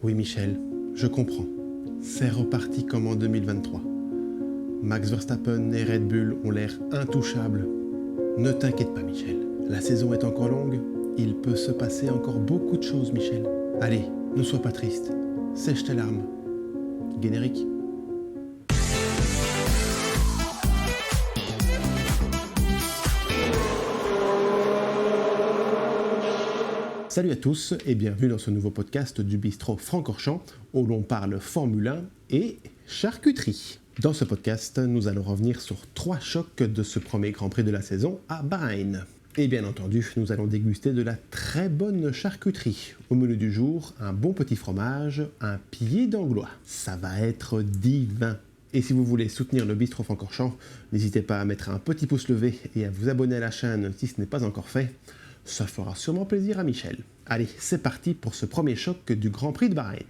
Oui Michel, je comprends. C'est reparti comme en 2023. Max Verstappen et Red Bull ont l'air intouchables. Ne t'inquiète pas Michel, la saison est encore longue, il peut se passer encore beaucoup de choses Michel. Allez, ne sois pas triste, sèche tes larmes. Générique. Salut à tous et bienvenue dans ce nouveau podcast du bistrot Francorchamps où l'on parle Formule 1 et charcuterie. Dans ce podcast, nous allons revenir sur 3 chocs de ce premier Grand Prix de la saison à Bahreïn. Et bien entendu, nous allons déguster de la très bonne charcuterie. Au menu du jour, un bon petit fromage, un pied d'anglois. Ça va être divin. Et si vous voulez soutenir le bistrot Francorchamps, n'hésitez pas à mettre un petit pouce levé et à vous abonner à la chaîne si ce n'est pas encore fait. Ça fera sûrement plaisir à Michel. Allez, c'est parti pour ce premier choc du Grand Prix de Bahreïn.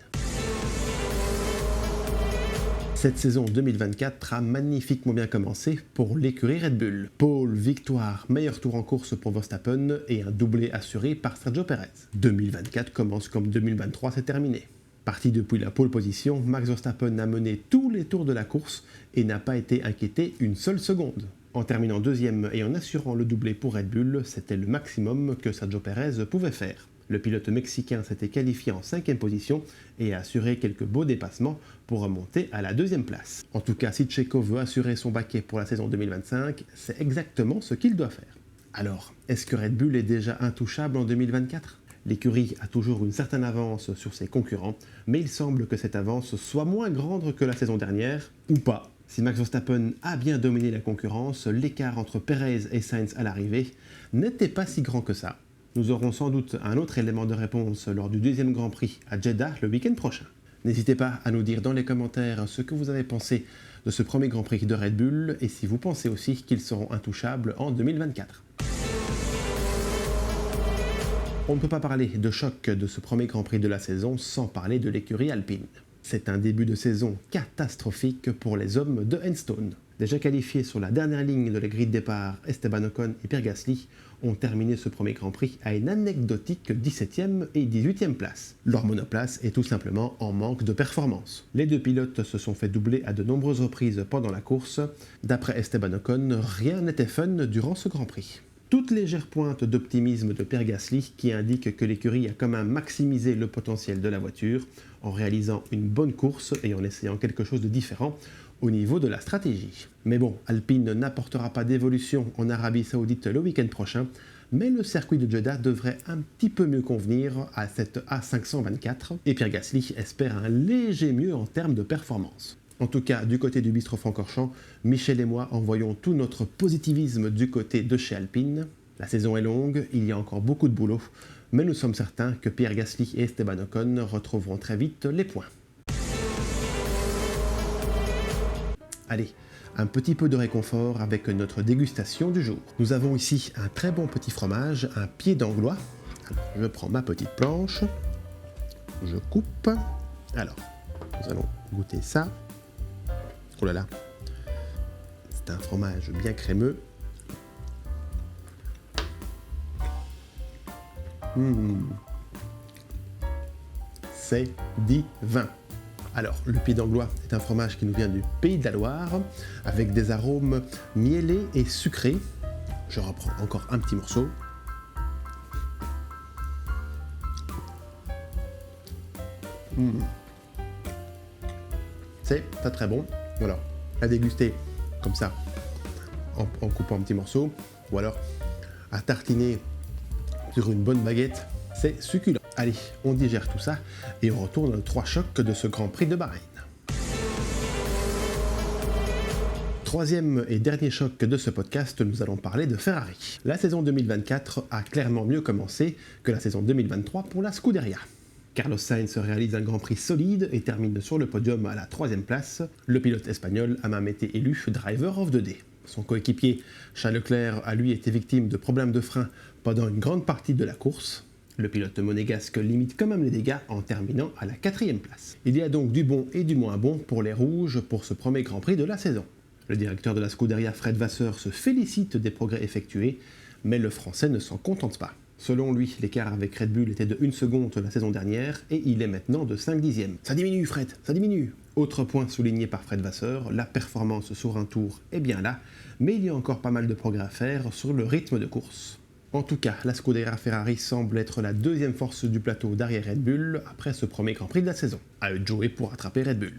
Cette saison 2024 a magnifiquement bien commencé pour l'écurie Red Bull. Pole, victoire, meilleur tour en course pour Verstappen et un doublé assuré par Sergio Pérez. 2024 commence comme 2023 s'est terminé. Parti depuis la pole position, Max Verstappen a mené tous les tours de la course et n'a pas été inquiété une seule seconde. En terminant deuxième et en assurant le doublé pour Red Bull, c'était le maximum que Sergio Pérez pouvait faire. Le pilote mexicain s'était qualifié en 5e position et a assuré quelques beaux dépassements pour remonter à la 2e place. En tout cas, si Checo veut assurer son baquet pour la saison 2025, c'est exactement ce qu'il doit faire. Alors, est-ce que Red Bull est déjà intouchable en 2024 ? L'écurie a toujours une certaine avance sur ses concurrents, mais il semble que cette avance soit moins grande que la saison dernière, ou pas. Si Max Verstappen a bien dominé la concurrence, l'écart entre Perez et Sainz à l'arrivée n'était pas si grand que ça. Nous aurons sans doute un autre élément de réponse lors du 2e Grand Prix à Jeddah le week-end prochain. N'hésitez pas à nous dire dans les commentaires ce que vous avez pensé de ce premier Grand Prix de Red Bull et si vous pensez aussi qu'ils seront intouchables en 2024. On ne peut pas parler de choc de ce premier Grand Prix de la saison sans parler de l'écurie alpine. C'est un début de saison catastrophique pour les hommes de Enstone. Déjà qualifiés sur la dernière ligne de la grille de départ, Esteban Ocon et Pierre Gasly ont terminé ce premier Grand Prix à une anecdotique 17e et 18e place. Leur monoplace est tout simplement en manque de performance. Les deux pilotes se sont fait doubler à de nombreuses reprises pendant la course. D'après Esteban Ocon, rien n'était fun durant ce Grand Prix. Toute légère pointe d'optimisme de Pierre Gasly qui indique que l'écurie a quand même maximisé le potentiel de la voiture en réalisant une bonne course et en essayant quelque chose de différent au niveau de la stratégie. Mais bon, Alpine n'apportera pas d'évolution en Arabie Saoudite le week-end prochain, mais le circuit de Jeddah devrait un petit peu mieux convenir à cette A524 et Pierre Gasly espère un léger mieux en termes de performance. En tout cas, du côté du bistrot Francorchamps, Michel et moi envoyons tout notre positivisme du côté de chez Alpine. La saison est longue, il y a encore beaucoup de boulot, mais nous sommes certains que Pierre Gasly et Esteban Ocon retrouveront très vite les points. Allez, un petit peu de réconfort avec notre dégustation du jour. Nous avons ici un très bon petit fromage, un pied d'anglois. Alors, je prends ma petite planche, je coupe. Alors, nous allons goûter ça. Oh là là, c'est un fromage bien crémeux. C'est divin. Alors, le pied d'anglois est un fromage qui nous vient du Pays de la Loire, avec des arômes miellés et sucrés. Je reprends encore un petit morceau. C'est très très bon. Alors, à déguster comme ça, en coupant un petit morceau, ou alors à tartiner sur une bonne baguette, c'est succulent. Allez, on digère tout ça et on retourne aux 3 chocs de ce Grand Prix de Bahreïn. Troisième et dernier choc de ce podcast, nous allons parler de Ferrari. La saison 2024 a clairement mieux commencé que la saison 2023 pour la Scuderia. Carlos Sainz réalise un Grand Prix solide et termine sur le podium à la 3e place. Le pilote espagnol a même été élu Driver of the Day. Son coéquipier Charles Leclerc a lui été victime de problèmes de frein pendant une grande partie de la course. Le pilote monégasque limite quand même les dégâts en terminant à la 4e place. Il y a donc du bon et du moins bon pour les rouges pour ce premier Grand Prix de la saison. Le directeur de la Scuderia Fred Vasseur se félicite des progrès effectués, mais le français ne s'en contente pas. Selon lui, l'écart avec Red Bull était de 1 seconde la saison dernière et il est maintenant de 5 dixièmes. Ça diminue Fred, ça diminue. Autre point souligné par Fred Vasseur, la performance sur un tour est bien là, mais il y a encore pas mal de progrès à faire sur le rythme de course. En tout cas, la Scuderia Ferrari semble être la deuxième force du plateau derrière Red Bull après ce premier Grand Prix de la saison. À eux de jouer pour attraper Red Bull.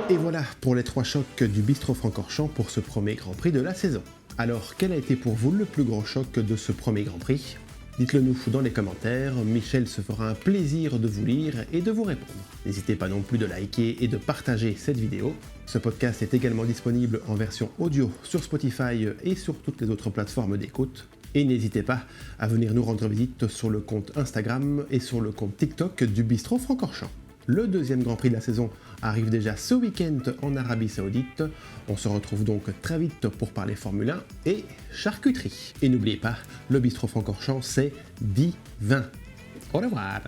Et voilà pour les 3 chocs du Bistro Francorchamps pour ce premier Grand Prix de la saison. Alors, quel a été pour vous le plus grand choc de ce premier Grand Prix ? Dites-le nous dans les commentaires, Michel se fera un plaisir de vous lire et de vous répondre. N'hésitez pas non plus de liker et de partager cette vidéo. Ce podcast est également disponible en version audio sur Spotify et sur toutes les autres plateformes d'écoute. Et n'hésitez pas à venir nous rendre visite sur le compte Instagram et sur le compte TikTok du Bistro Francorchamps. Le deuxième Grand Prix de la saison arrive déjà ce week-end en Arabie Saoudite. On se retrouve donc très vite pour parler Formule 1 et charcuterie. Et n'oubliez pas, le Bistro Francorchamps, c'est divin. Au revoir.